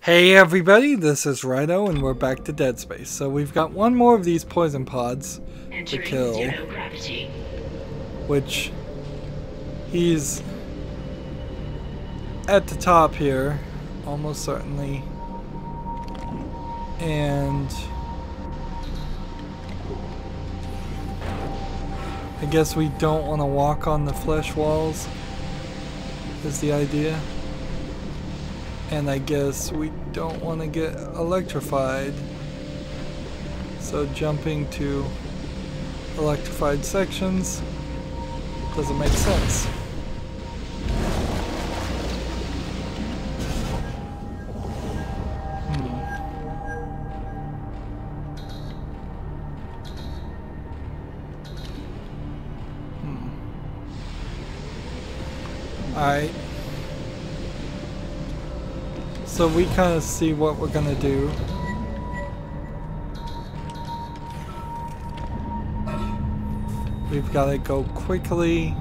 Hey everybody, this is Rydo and we're back to Dead Space. So we've got one more of these poison pods to kill, which he's at the top here, almost certainly, and I guess we don't want to walk on the flesh walls is the idea. And I guess we don't want to get electrified, so jumping to electrified sections doesn't make sense. Alright. So we kind of see what we're gonna do. We've got to go quickly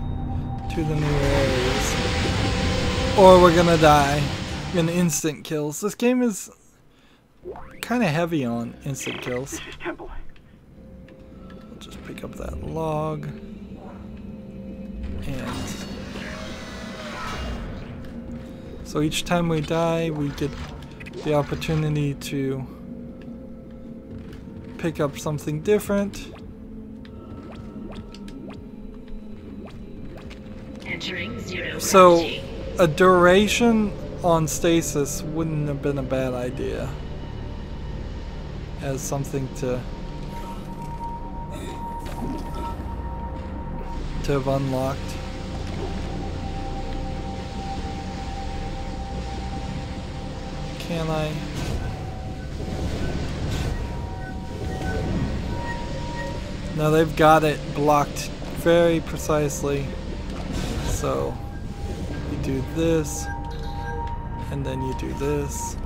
to the new areas, or we're gonna die in instant kills. This game is kind of heavy on instant kills. This is Temple. We'll just pick up that log and. So each time we die, we get the opportunity to pick up something different. Entering zero So gravity. a duration on stasis wouldn't have been a bad idea as something to have unlocked. Can I? No, they've got it blocked very precisely. So you do this, and then you do this,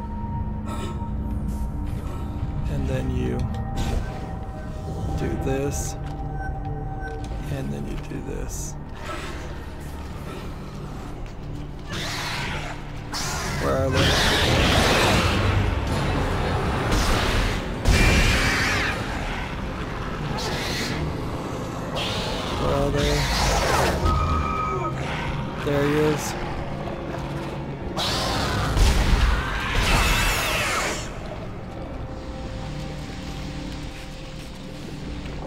and then you do this, and then you do this. Where are they? Where are they? There he is.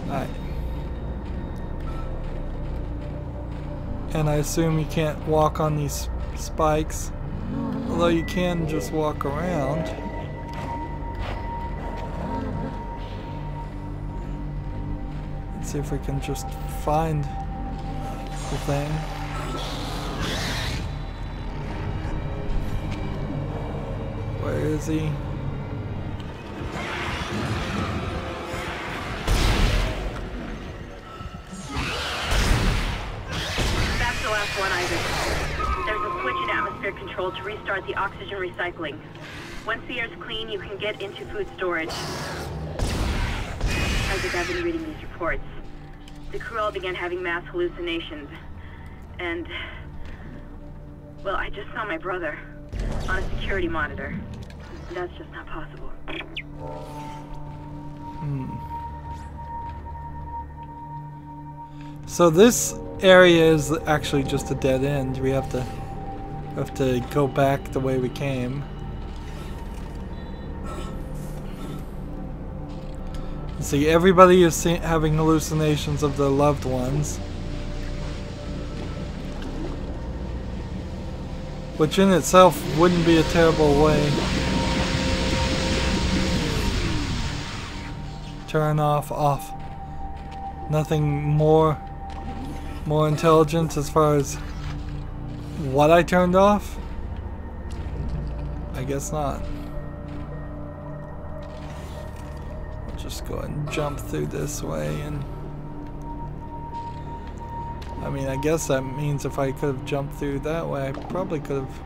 Alright. And I assume you can't walk on these spikes, although you can just walk around. See if we can just find the thing. Where is he? That's the last one, Isaac. There's a switch in atmosphere control to restart the oxygen recycling. Once the air's clean, you can get into food storage. Isaac, I've been reading these reports. The crew all began having mass hallucinations. And, well, I just saw my brother on a security monitor. That's just not possible. So this area is actually just a dead end. We have to go back the way we came. See, everybody is having hallucinations of their loved ones, which in itself wouldn't be a terrible way. Turn off. Nothing more intelligent as far as what I turned off? I guess not. Just go ahead and jump through this way, and I mean, I guess that means if I could have jumped through that way, I probably could have.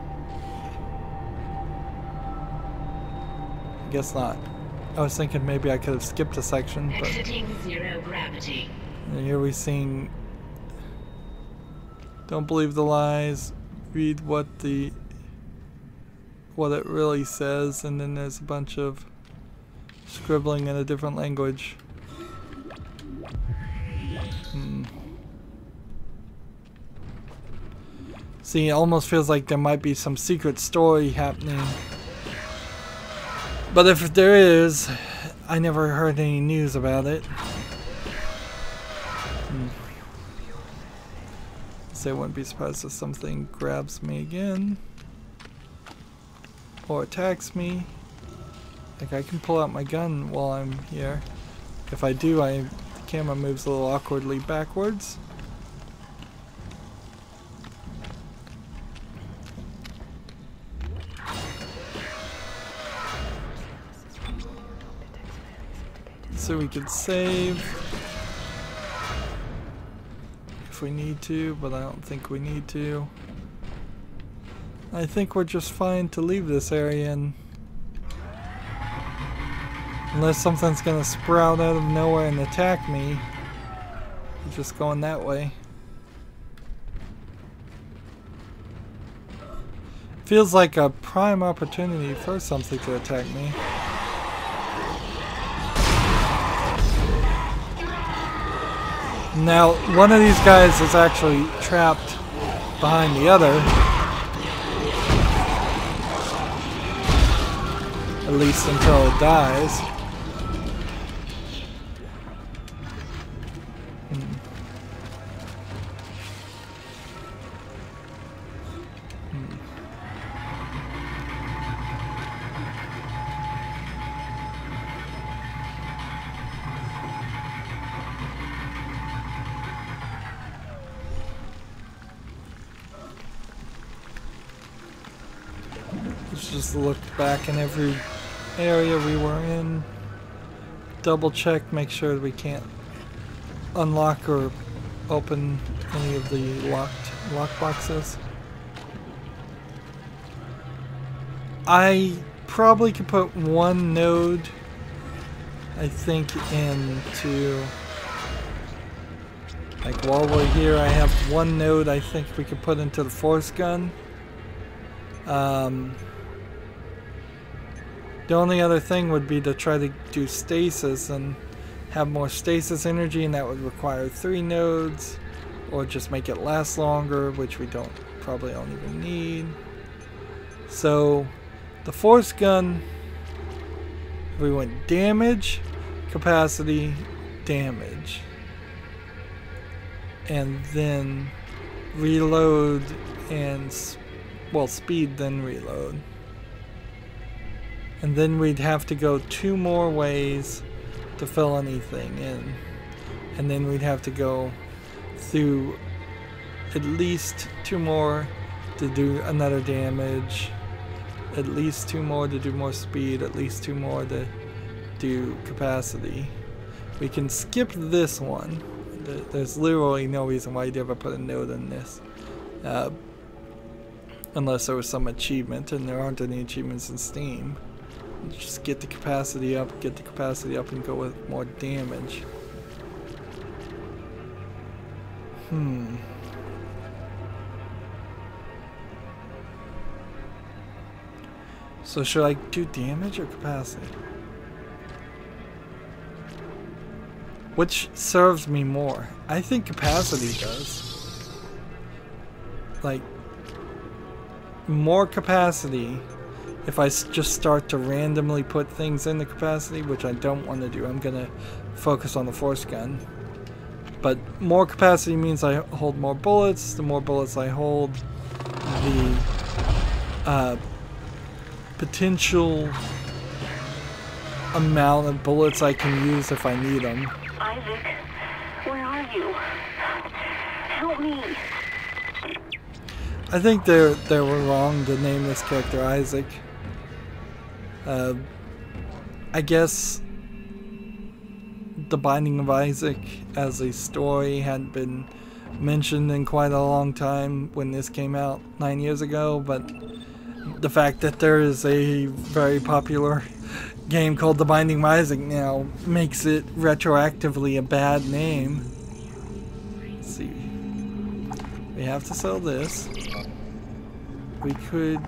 I guess not. I was thinking maybe I could have skipped a section, but Exiting zero gravity. and here we're seeing Don't believe the lies. Read what what it really says, and then there's a bunch of scribbling in a different language. See, it almost feels like there might be some secret story happening. But if there is, I never heard any news about it. So I wouldn't be surprised if something grabs me again. Or attacks me. Like, I can pull out my gun while I'm here. If I do, the camera moves a little awkwardly backwards. So we could save if we need to, but I don't think we need to. I think we're just fine to leave this area, and unless something's gonna sprout out of nowhere and attack me, we're just going that way. Feels like a prime opportunity for something to attack me. Now, one of these guys is actually trapped behind the other. At least until it dies. Let's just look back in every area we were in. Double check, make sure that we can't unlock or open any of the lock boxes. I probably could put one node, I think, into, like, while we're here, I have one node I think we could put into the force gun. The only other thing would be to try to do stasis and have more stasis energy, and that would require 3 nodes, or just make it last longer, which we probably don't even need. So the force gun, if we went damage, capacity, damage, and then reload and, well, speed, then reload. And then we'd have to go 2 more ways to fill anything in. And then we'd have to go through at least 2 more to do another damage, at least 2 more to do more speed, at least 2 more to do capacity. We can skip this one. There's literally no reason why you'd ever put a node in this. Unless there was some achievement, and there aren't any achievements in Steam. Just get the capacity up, and go with more damage. So should I do damage or capacity? Which serves me more? I think capacity does. Like, more capacity. If I just start to randomly put things in the capacity, which I don't want to do, I'm going to focus on the force gun. But more capacity means I hold more bullets. The more bullets I hold, the potential amount of bullets I can use if I need them. Isaac, where are you? Help me. I think they were wrong to name this character Isaac. I guess the Binding of Isaac as a story hadn't been mentioned in quite a long time when this came out 9 years ago, but the fact that there is a very popular game called The Binding of Isaac now makes it retroactively a bad name. Let's see. We have to sell this. We could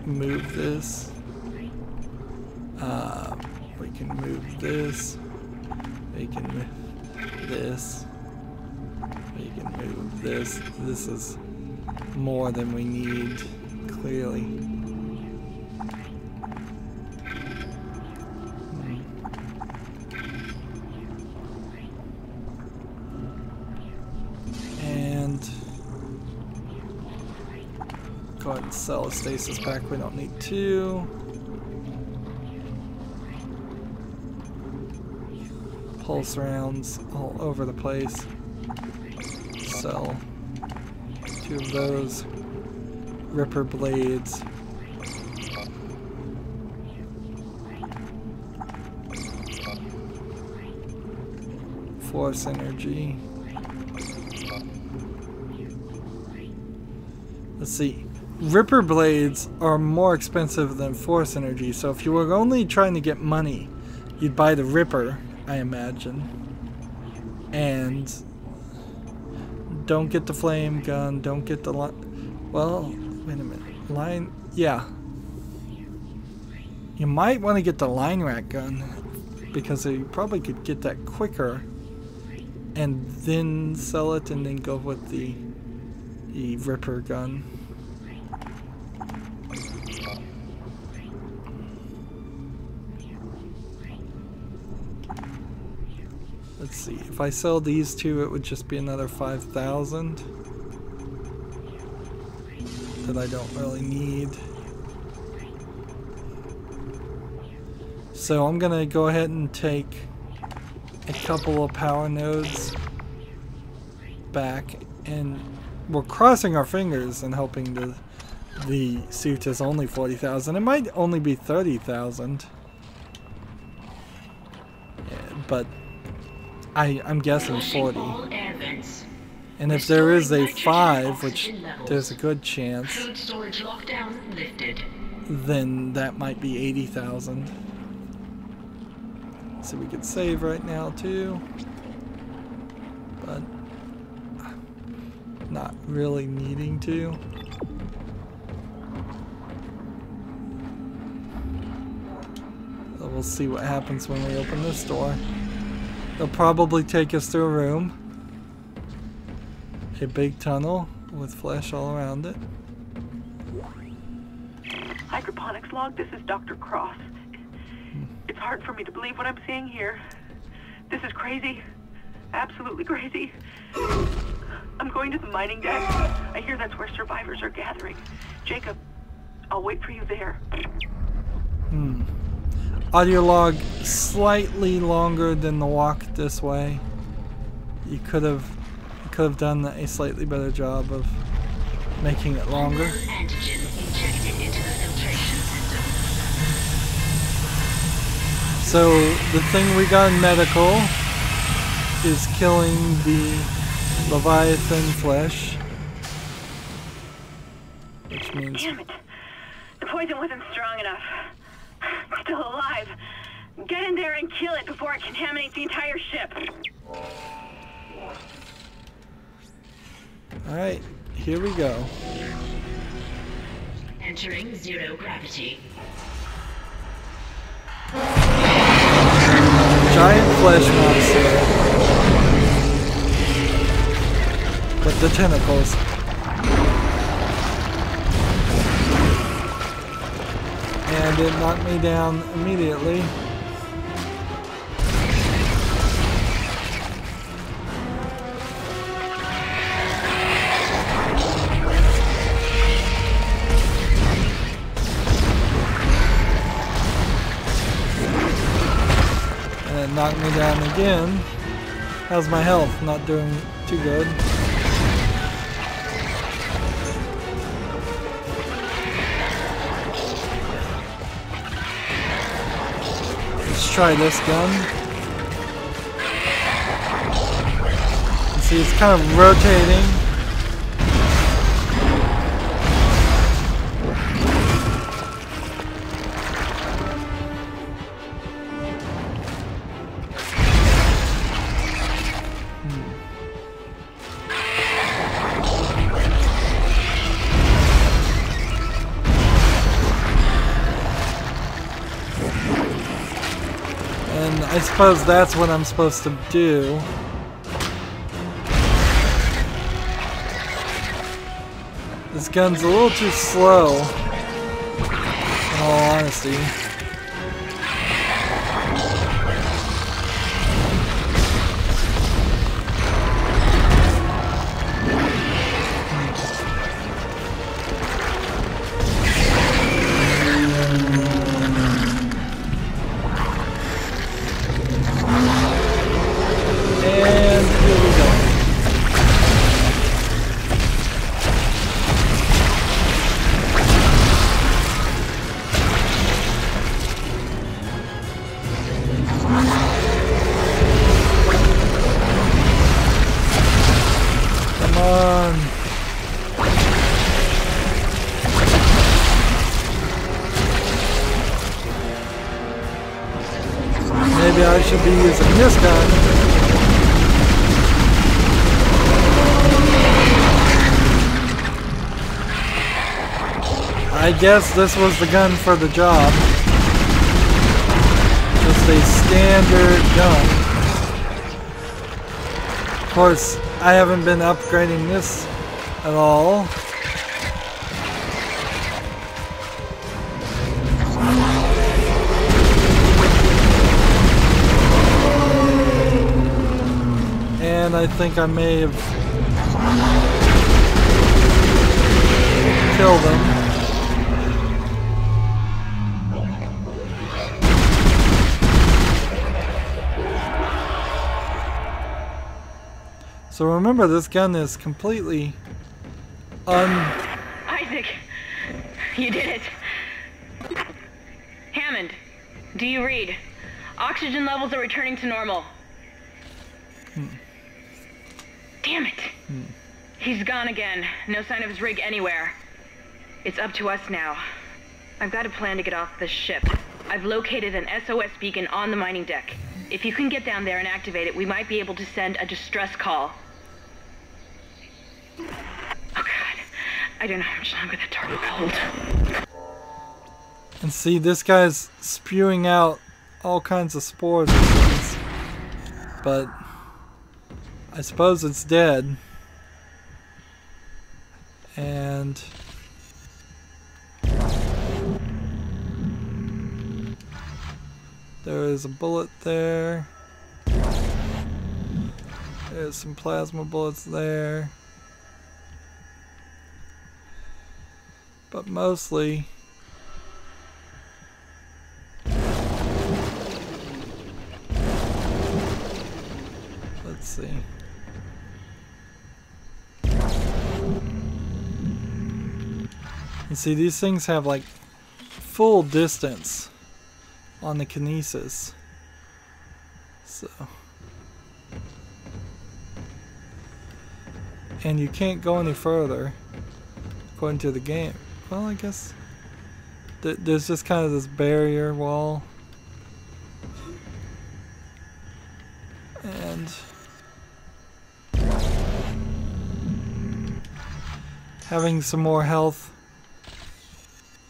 move this. We can move this. We can move this. We can move this. This is more than we need, clearly. And go ahead and sell a stasis pack. We don't need two. Pulse rounds all over the place. Sell 2 of those. Ripper blades. Force energy. Let's see. Ripper blades are more expensive than force energy, so if you were only trying to get money, you'd buy the Ripper, I imagine. And don't get the flame gun, don't get the line. Well, wait a minute. Line, yeah. You might want to get the line rack gun because you probably could get that quicker and then sell it and then go with the Ripper gun. Let's see, if I sell these two, it would just be another 5,000 that I don't really need. So I'm gonna go ahead and take a couple of power nodes back, and we're crossing our fingers and hoping the suit is only 40,000. It might only be 30,000. Yeah, but I'm guessing 40. And if there is a 5, which there's a good chance, then that might be 80,000. So we could save right now too, but not really needing to. So we'll see what happens when we open this door. They'll probably take us through a room. A big tunnel with flesh all around it. Hydroponics log, this is Dr. Cross. It's hard for me to believe what I'm seeing here. This is crazy. Absolutely crazy. I'm going to the mining deck. I hear that's where survivors are gathering. Jacob, I'll wait for you there. Audio log slightly longer than the walk this way. You could have done a slightly better job of making it longer. Antigen injected into the filtration system. So the thing we got in medical is killing the Leviathan flesh, which means. Damn it! The poison wasn't strong enough. It's still alive. Get in there and kill it before it contaminates the entire ship. Alright, here we go. Entering 0 gravity. Giant flesh monster with the tentacles. And it knocked me down immediately. And it knocked me down again. How's my health? Not doing too good. Let's try this gun. You see, it's kind of rotating. And I suppose that's what I'm supposed to do. This gun's a little too slow, in all honesty. And here we go. Come on. Maybe I should be using this gun. I guess this was the gun for the job. Just a standard gun. Of course, I haven't been upgrading this at all. And I think I may have killed him. So remember, this gun is completely Isaac, you did it. Hammond, do you read? Oxygen levels are returning to normal. Damn it. He's gone again. No sign of his rig anywhere. It's up to us now. I've got a plan to get off this ship. I've located an SOS beacon on the mining deck. If you can get down there and activate it, we might be able to send a distress call. Oh god, I don't know how much longer that door will hold. And see, this guy's spewing out all kinds of spores and things. But I suppose it's dead. And there is a bullet there. There's some plasma bullets there. But mostly let's see. You see, these things have like full distance on the kinesis. So, and you can't go any further according to the game. Well, I guess there's just kind of this barrier wall. And having some more health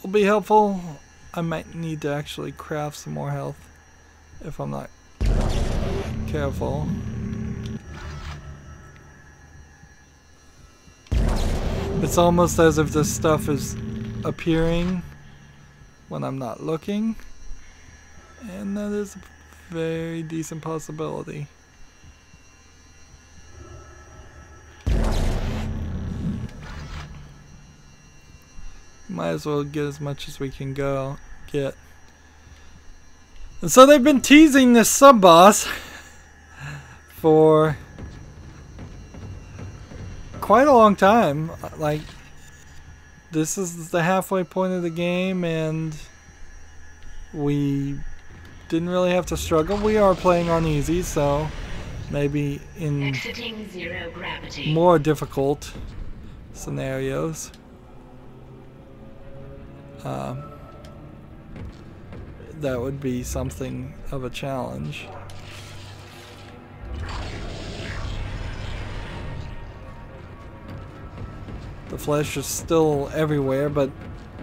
will be helpful. I might need to actually craft some more health if I'm not careful. It's almost as if this stuff is appearing when I'm not looking, and that is a very decent possibility. Might as well get as much as we can get. And so they've been teasing this sub-boss for quite a long time. Like, this is the halfway point of the game, and we didn't really have to struggle. We are playing on easy, so maybe in Exiting zero gravity. more difficult scenarios that would be something of a challenge. The flesh is still everywhere, but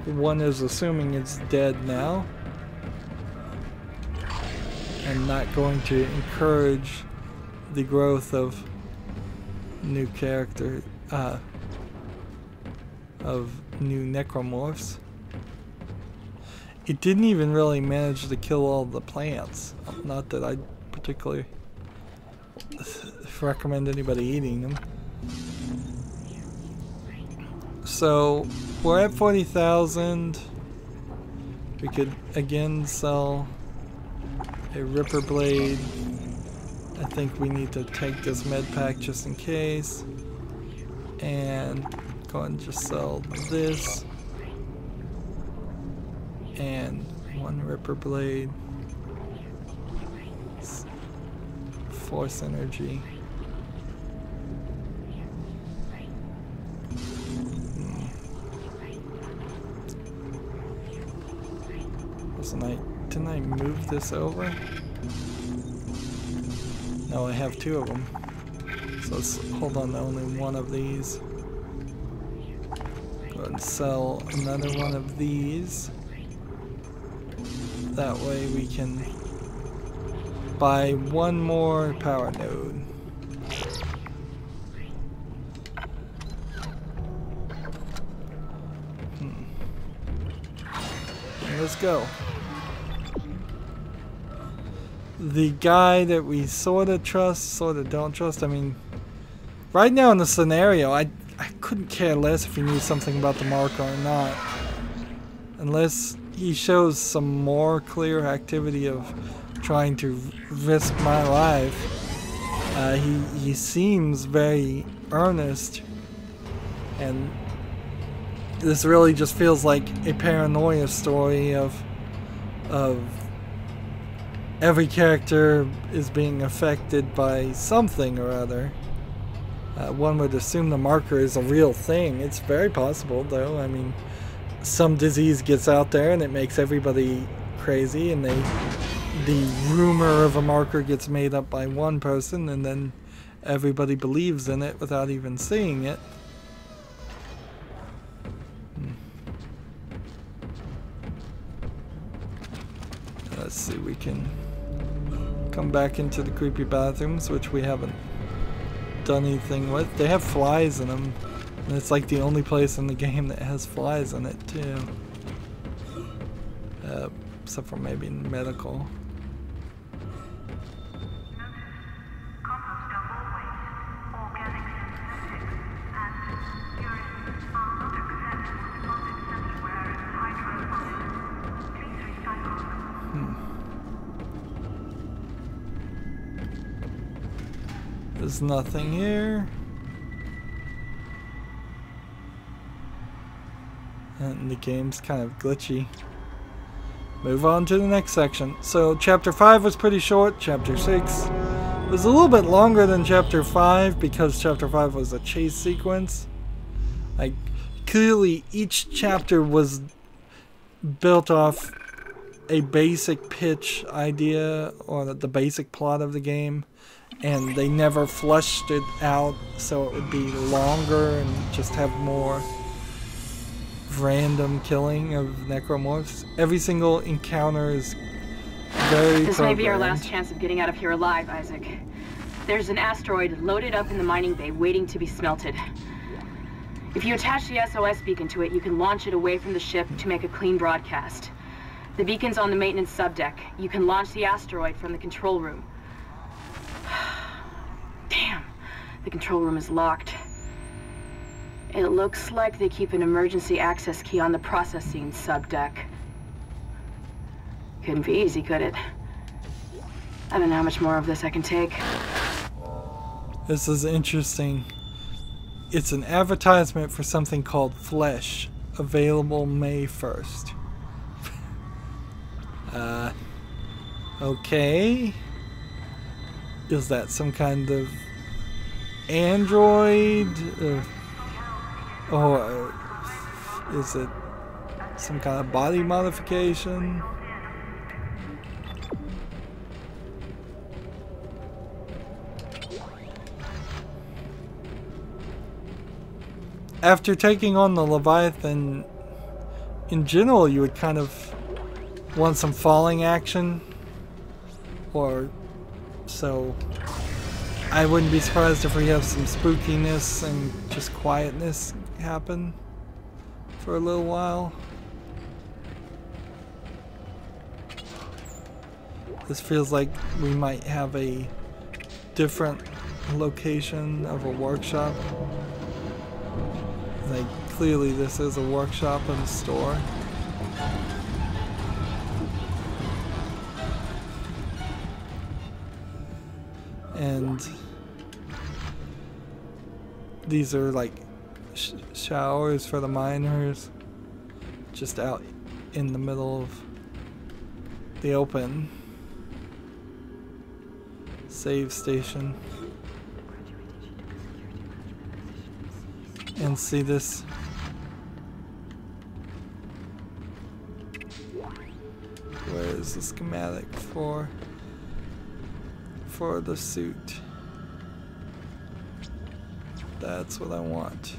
one is assuming it's dead now. and not going to encourage the growth of new character, of new necromorphs. It didn't even really manage to kill all the plants. Not that I particularly recommend anybody eating them. So we're at 40,000. We could again sell a Ripper Blade. I think we need to take this med pack just in case. And go ahead and just sell this. And one Ripper Blade. Force energy. Didn't I move this over? No, I have two of them. So let's hold on to only one of these. Go ahead and sell another one of these. That way we can buy one more power node. Let's go. The guy that we sort of trust, sort of don't trust. I mean, right now in the scenario, I couldn't care less if he knew something about the marker or not. Unless he shows some more clear activity of trying to risk my life. He seems very earnest, and this really just feels like a paranoia story of every character is being affected by something or other. One would assume the marker is a real thing. It's very possible, though. I mean, some disease gets out there and it makes everybody crazy, and the rumor of a marker gets made up by one person, and then everybody believes in it without even seeing it. Let's see, we can come back into the creepy bathrooms, which we haven't done anything with. They have flies in them, and it's like the only place in the game that has flies in it too. Except for maybe medical. There's nothing here. And the game's kind of glitchy. Move on to the next section. So chapter 5 was pretty short. Chapter 6 was a little bit longer than chapter 5 because chapter 5 was a chase sequence. Like, clearly each chapter was built off a basic pitch idea or the basic plot of the game, and they never fleshed it out so it would be longer and just have more random killing of necromorphs. Every single encounter is very This may be our last chance of getting out of here alive, Isaac. There's an asteroid loaded up in the mining bay waiting to be smelted. If you attach the SOS beacon to it, you can launch it away from the ship to make a clean broadcast. The beacon's on the maintenance subdeck. You can launch the asteroid from the control room. Damn, the control room is locked. It looks like they keep an emergency access key on the processing subdeck. Couldn't be easy, could it? I don't know how much more of this I can take. This is interesting. It's an advertisement for something called Flesh, available May 1st. Okay. Is that some kind of android? Or is it some kind of body modification? After taking on the Leviathan, in general, you would kind of want some falling action. Or so I wouldn't be surprised if we have some spookiness and just quietness happen for a little while. This feels like we might have a different location of a workshop. Like, clearly this is a workshop and a store. And these are like showers for the miners, just out in the middle of the open. Save station. And see this. Where is the schematic for the suit? That's what I want.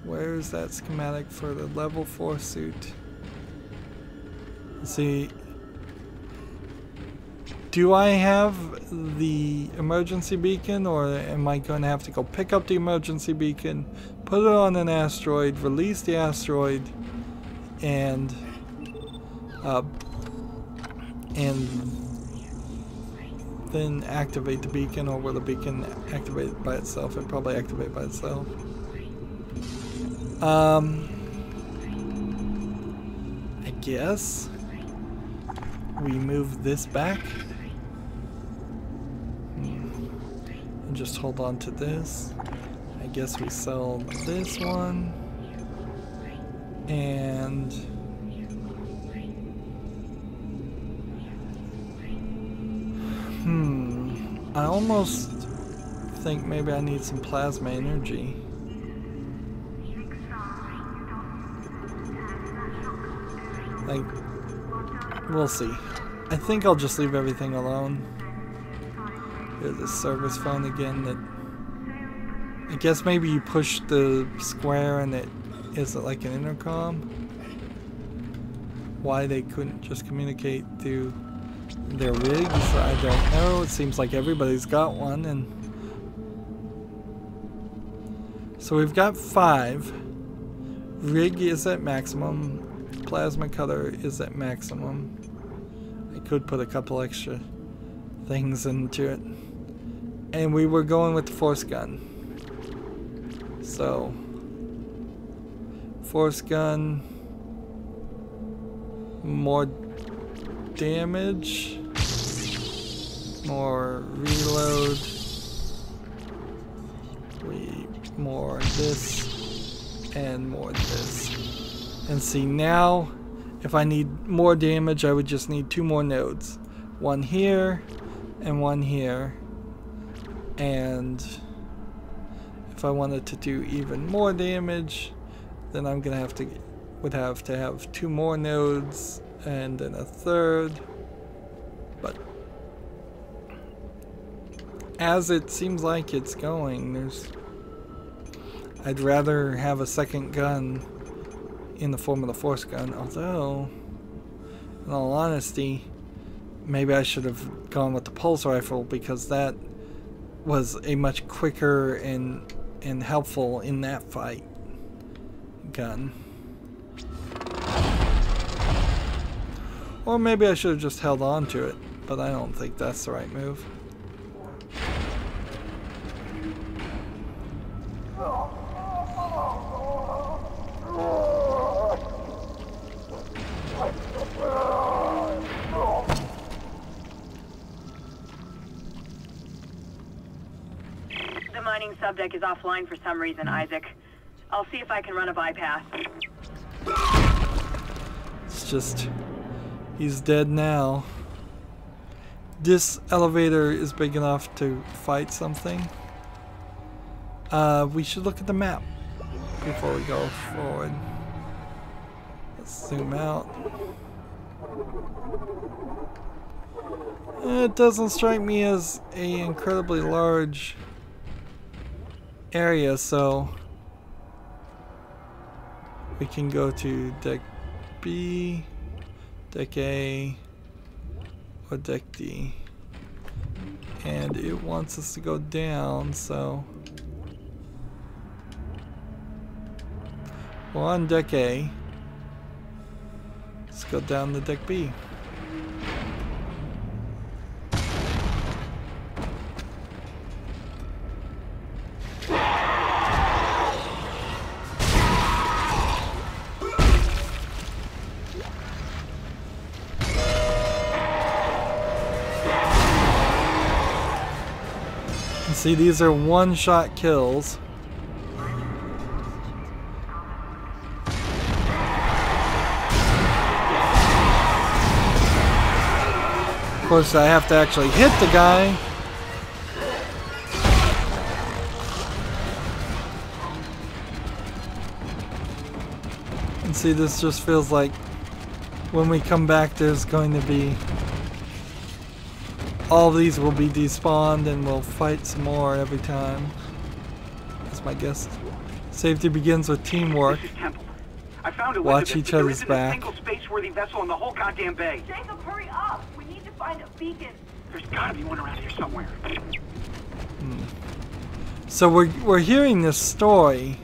Where is that schematic for the level 4 suit? See, do I have the emergency beacon, or am I going to have to go pick up the emergency beacon, put it on an asteroid, release the asteroid, and then activate the beacon? Or will the beacon activate by itself? It'll probably activate by itself. I guess we move this back and just hold on to this. I guess we sell this one, and I almost think maybe I need some plasma energy. Like, we'll see. I think I'll just leave everything alone. Here's the service phone again. That I guess maybe you push the square and it is like an intercom. Why they couldn't just communicate through their rigs, I don't know. It seems like everybody's got one, and so we've got 5. Rig is at maximum. Plasma cutter is at maximum. I could put a couple extra things into it. And we were going with the force gun. So, force gun, more damage, more reload, more this, and more this. And see, now if I need more damage, I would just need 2 more nodes. One here and one here. And if I wanted to do even more damage, then I'm gonna would have to have 2 more nodes and then a third. But as it seems like it's going, I'd rather have a second gun in the form of the force gun, although in all honesty maybe I should have gone with the pulse rifle, because that was a much quicker and helpful in that fight gun. Or maybe I should have just held on to it, but I don't think that's the right move. The mining subdeck is offline for some reason, Isaac. I'll see if I can run a bypass. It's just, he's dead now. This elevator is big enough to fight something. We should look at the map before we go forward. Let's zoom out. It doesn't strike me as an incredibly large area, so we can go to deck B, deck A, or deck D. And it wants us to go down, so we're on deck A. Let's go down to deck B. See, these are one-shot kills. Of course, I have to actually hit the guy. And see, this just feels like when we come back, there's going to be... all of these will be despawned and we'll fight some more every time. That's my guess. Safety begins with teamwork. This is Temple. I found Watch each other's back. There isn't a single space-worthy vessel in the whole goddamn bay. Jacob, hurry up! We need to find a beacon. There's gotta be one around here somewhere. So we're hearing this story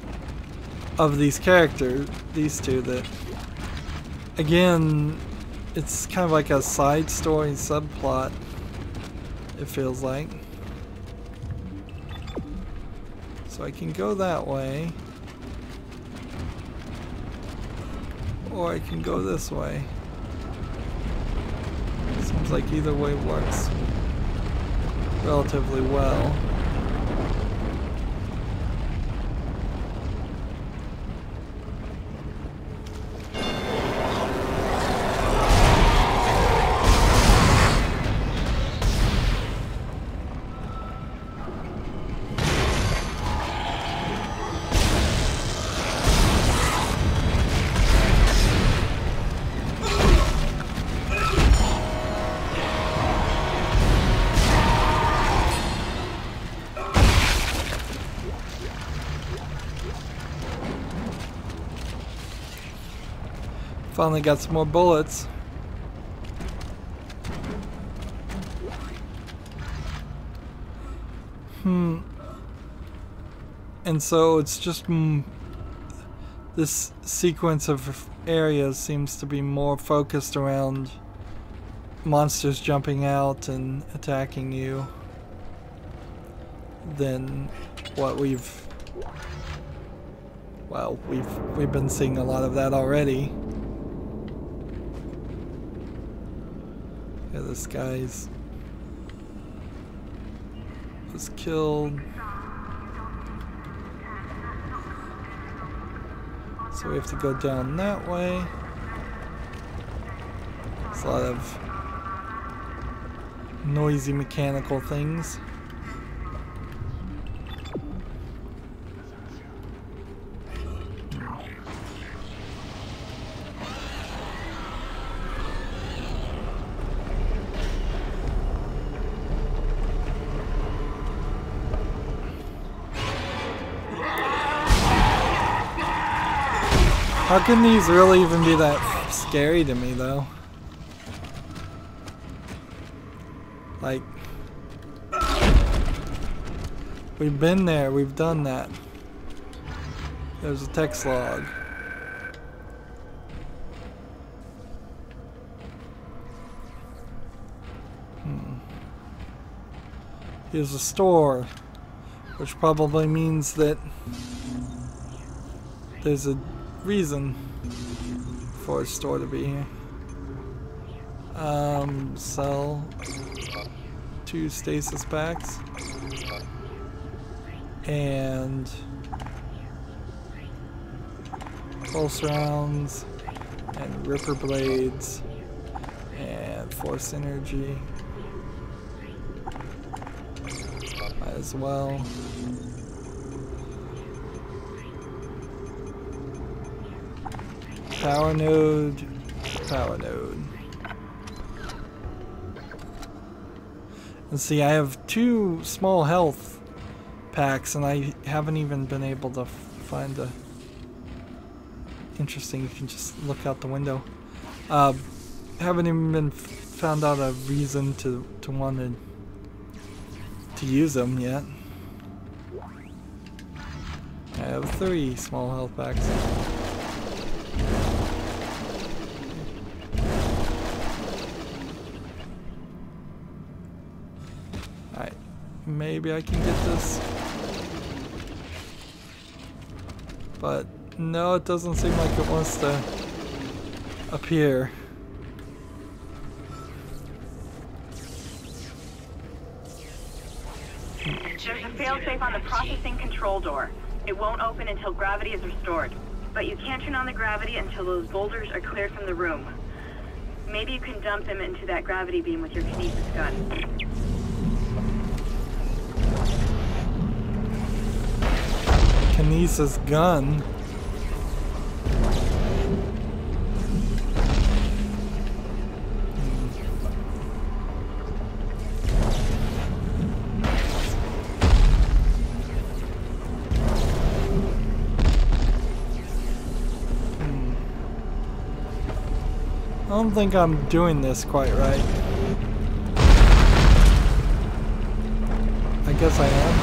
of these characters, these two, that again, it's kind of like a side story subplot. It feels like. So I can go that way. Or I can go this way. Seems like either way works relatively well. Finally got some more bullets. And so it's just this sequence of areas seems to be more focused around monsters jumping out and attacking you than what we've been seeing a lot of that already. Yeah, this guy's was killed. So we have to go down that way. There's a lot of noisy mechanical things. How can these really even be that scary to me, though? Like, we've been there, we've done that. There's a text log. Here's a store, which probably means that there's a reason for a store to be here. Sell 2 stasis packs and pulse rounds and ripper blades and force energy. Might as well. Power node, power node. And see, I have 2 small health packs and I haven't even been able to find a... Interesting, you can just look out the window. Haven't even been found out a reason to want to use them yet. I have 3 small health packs. Alright, maybe I can get this. But no, it doesn't seem like it wants to appear. There's a failsafe on the processing control door. It won't open until gravity is restored. But you can't turn on the gravity until those boulders are cleared from the room. Maybe you can dump them into that gravity beam with your kinesis gun. Kinesis gun? I don't think I'm doing this quite right. I guess I am.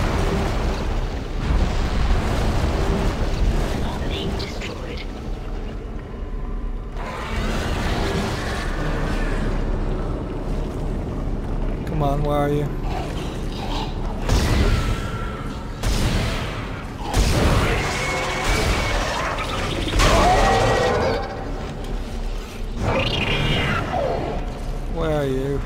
Come on, where are you? Where are you?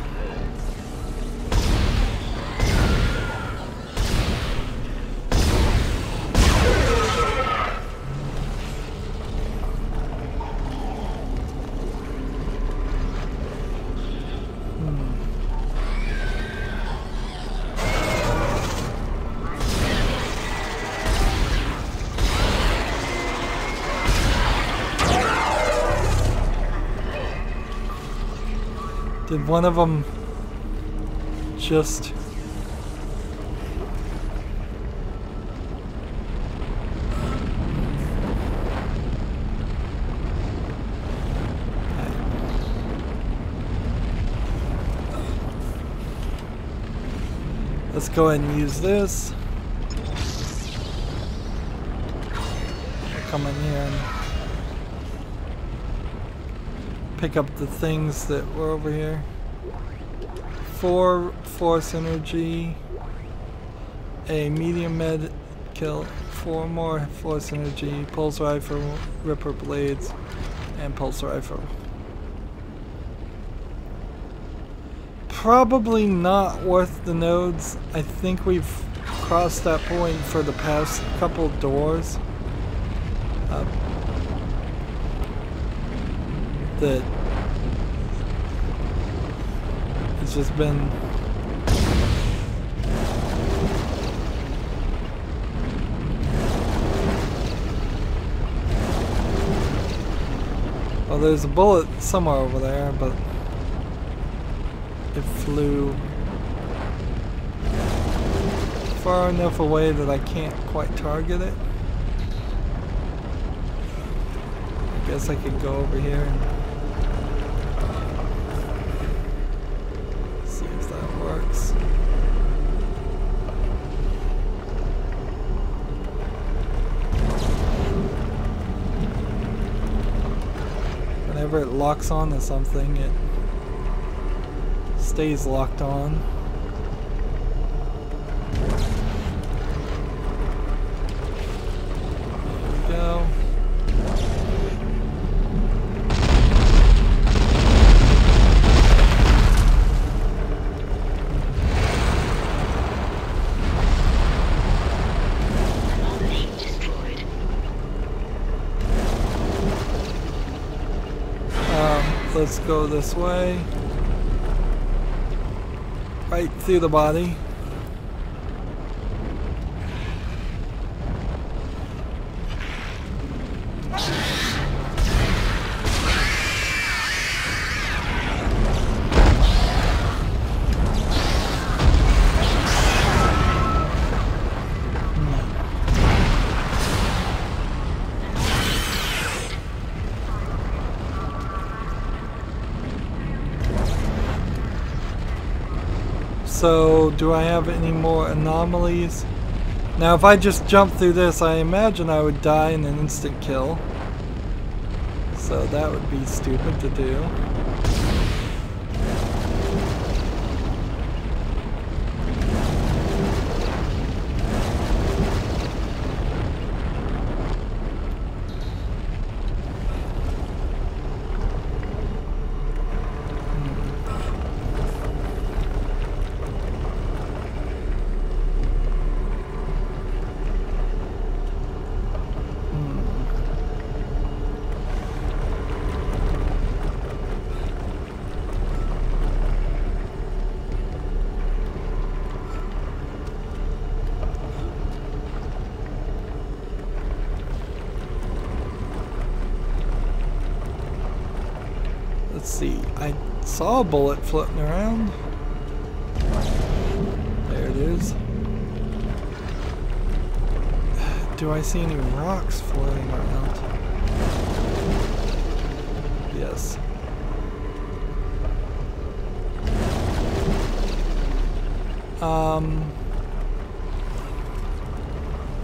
Did one of them just... Let's go ahead and use this. Come in here and pick up the things that were over here. 4 force energy, a medium med kill, 4 more force energy, pulse rifle, ripper blades, and pulse rifle. Probably not worth the nodes. I think we've crossed that point for the past couple doors. That it's just been well, there's a bullet somewhere over there, but it flew far enough away that I can't quite target it. I guess I could go over here and see if that works. Whenever it locks on to something, it stays locked on. There we go. Let's go this way. Right through the body. So, do I have any more anomalies? Now, if I just jump through this, I imagine I would die in an instant kill. So that would be stupid to do. Let's see, I saw a bullet floating around. There it is. Do I see any rocks floating around? Yes.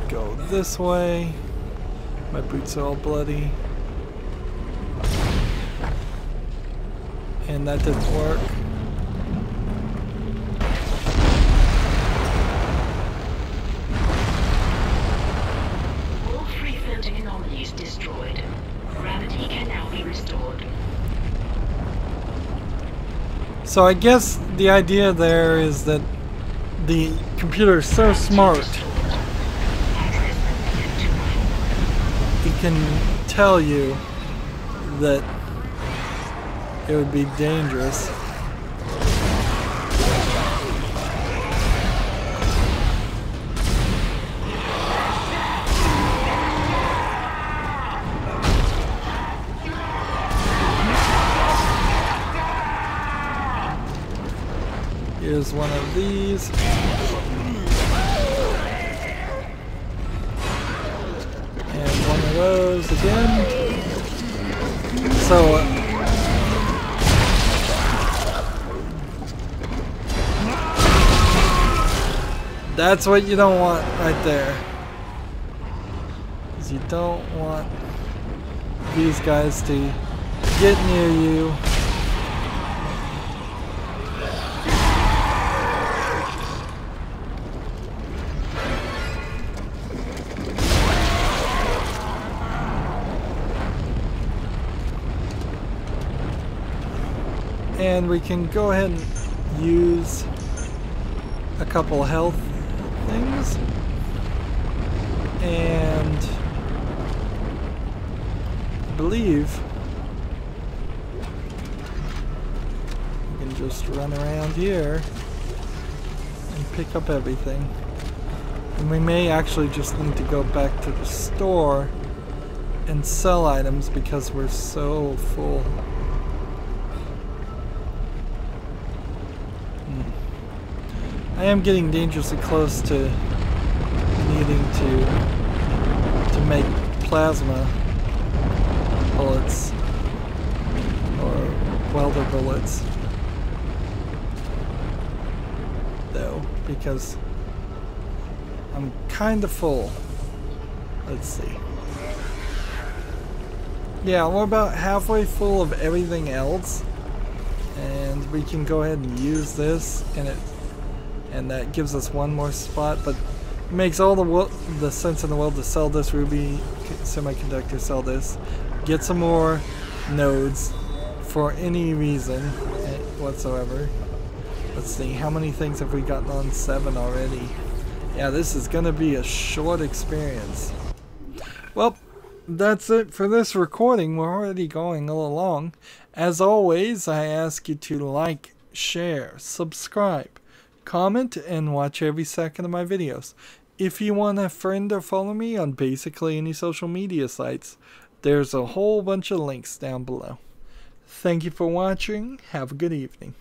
Go this way. My boots are all bloody. And that didn't work. All free floating anomalies destroyed. Gravity can now be restored. So I guess the idea there is that the computer is so smart it can tell you that it would be dangerous. Here's one of these. And one of those again. So that's what you don't want right there. Is you don't want these guys to get near you. And we can go ahead and use a couple health things, and I believe we can just run around here and pick up everything. And we may actually just need to go back to the store and sell items because we're so full. I am getting dangerously close to needing to make plasma bullets or welder bullets, though, because I'm kind of full. Let's see. Yeah, we're about halfway full of everything else, and we can go ahead and use this, and that gives us one more spot, but it makes all the sense in the world to sell this ruby semiconductor, sell this, get some more nodes for any reason whatsoever. Let's see, how many things have we gotten on 7 already? Yeah, this is gonna be a short experience. Well, that's it for this recording. We're already going a little long. As always, I ask you to like, share, subscribe, comment, and watch every second of my videos. If you want to friend or follow me on basically any social media sites, there's a whole bunch of links down below. Thank you for watching. Have a good evening.